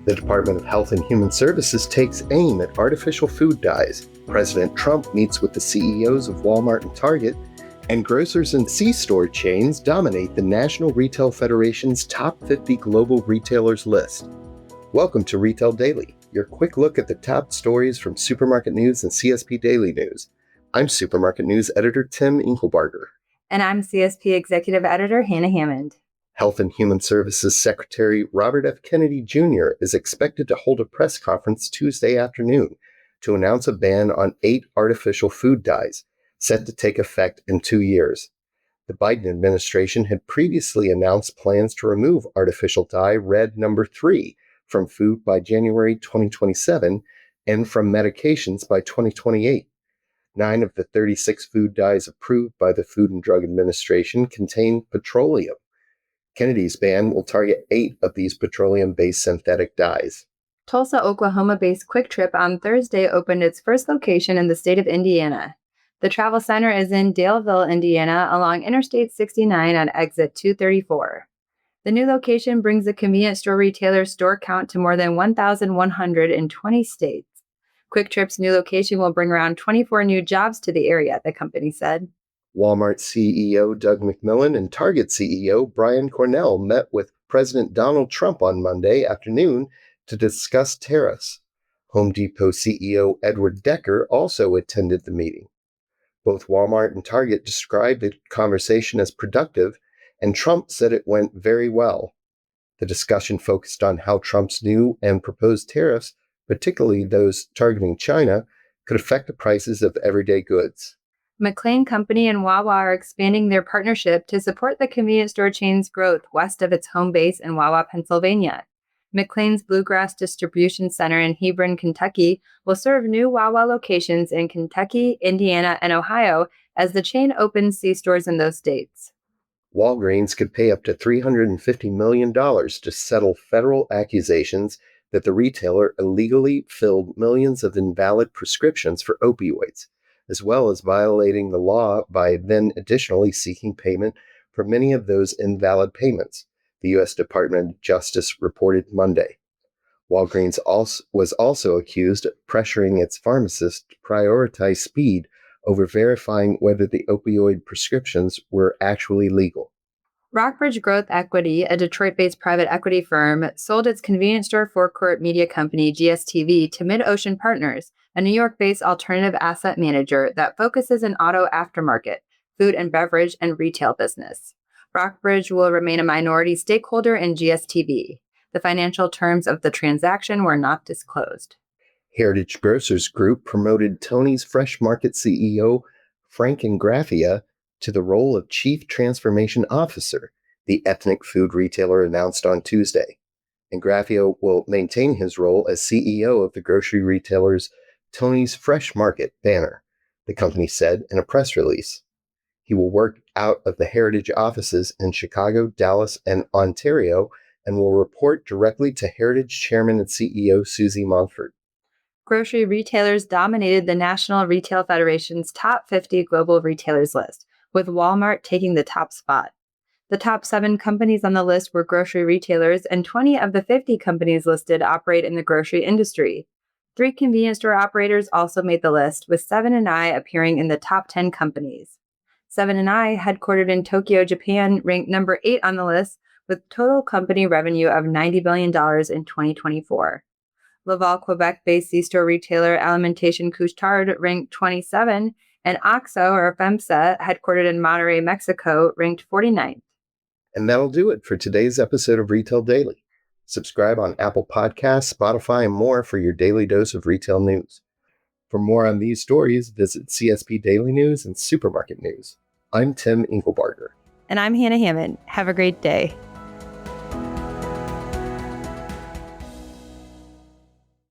The Department of Health and Human Services takes aim at artificial food dyes. President Trump meets with the CEOs of Walmart and Target, and grocers and C-store chains dominate the National Retail Federation's top 50 global retailers list. Welcome to Retail Daily, your quick look at the top stories from Supermarket News and CSP Daily News. I'm Supermarket News Editor Tim Inkelbarger. And I'm CSP Executive Editor Hannah Hammond. Health and Human Services Secretary Robert F. Kennedy Jr. is expected to hold a press conference Tuesday afternoon to announce a ban on 8 artificial food dyes, set to take effect in 2 years. The Biden administration had previously announced plans to remove artificial dye red number 3 from food by January 2027 and from medications by 2028. 9 of the 36 food dyes approved by the Food and Drug Administration contain petroleum. Kennedy's ban will target 8 of these petroleum-based synthetic dyes. Tulsa, Oklahoma-based Quick Trip on Thursday opened its first location in the state of Indiana. The travel center is in Daleville, Indiana, along Interstate 69 on exit 234. The new location brings the convenience store retailer's store count to more than 1,100 in 20 states. Quick Trip's new location will bring around 24 new jobs to the area, the company said. Walmart CEO Doug McMillon and Target CEO Brian Cornell met with President Donald Trump on Monday afternoon to discuss tariffs. Home Depot CEO Edward Decker also attended the meeting. Both Walmart and Target described the conversation as productive, and Trump said it went very well. The discussion focused on how Trump's new and proposed tariffs, particularly those targeting China, could affect the prices of everyday goods. McLane Company and Wawa are expanding their partnership to support the convenience store chain's growth west of its home base in Wawa, Pennsylvania. McLane's Bluegrass Distribution Center in Hebron, Kentucky, will serve new Wawa locations in Kentucky, Indiana, and Ohio as the chain opens C-stores in those states. Walgreens could pay up to $350 million to settle federal accusations that the retailer illegally filled millions of invalid prescriptions for opioids, as well as violating the law by then additionally seeking payment for many of those invalid payments, the U.S. Department of Justice reported Monday. Walgreens was also accused of pressuring its pharmacists to prioritize speed over verifying whether the opioid prescriptions were actually legal. Rockbridge Growth Equity, a Detroit-based private equity firm, sold its convenience store forecourt media company GSTV to MidOcean Partners, a New York-based alternative asset manager that focuses in auto aftermarket, food and beverage, and retail business. Rockbridge will remain a minority stakeholder in GSTV. The financial terms of the transaction were not disclosed. Heritage Grocers Group promoted Tony's Fresh Market CEO Frank Ingraffia to the role of Chief Transformation Officer, the ethnic food retailer announced on Tuesday. Ingraffia will maintain his role as CEO of the grocery retailer's Tony's Fresh Market banner, the company said in a press release. He will work out of the Heritage offices in Chicago, Dallas, and Ontario, and will report directly to Heritage Chairman and CEO Susie Montford. Grocery retailers dominated the National Retail Federation's top 50 global retailers list, with Walmart taking the top spot. The top 7 companies on the list were grocery retailers, and 20 of the 50 companies listed operate in the grocery industry. 3 convenience store operators also made the list, with 7 & I appearing in the top 10 companies. 7 & I, headquartered in Tokyo, Japan, ranked number 8 on the list, with total company revenue of $90 billion in 2024. Laval, Quebec-based C-store retailer Alimentation Couche-Tard ranked 27, and OXXO, or FEMSA, headquartered in Monterrey, Mexico, ranked 49th. And that'll do it for today's episode of Retail Daily. Subscribe on Apple Podcasts, Spotify, and more for your daily dose of retail news. For more on these stories, visit CSP Daily News and Supermarket News. I'm Tim Inkelbarger. And I'm Hannah Hammond. Have a great day.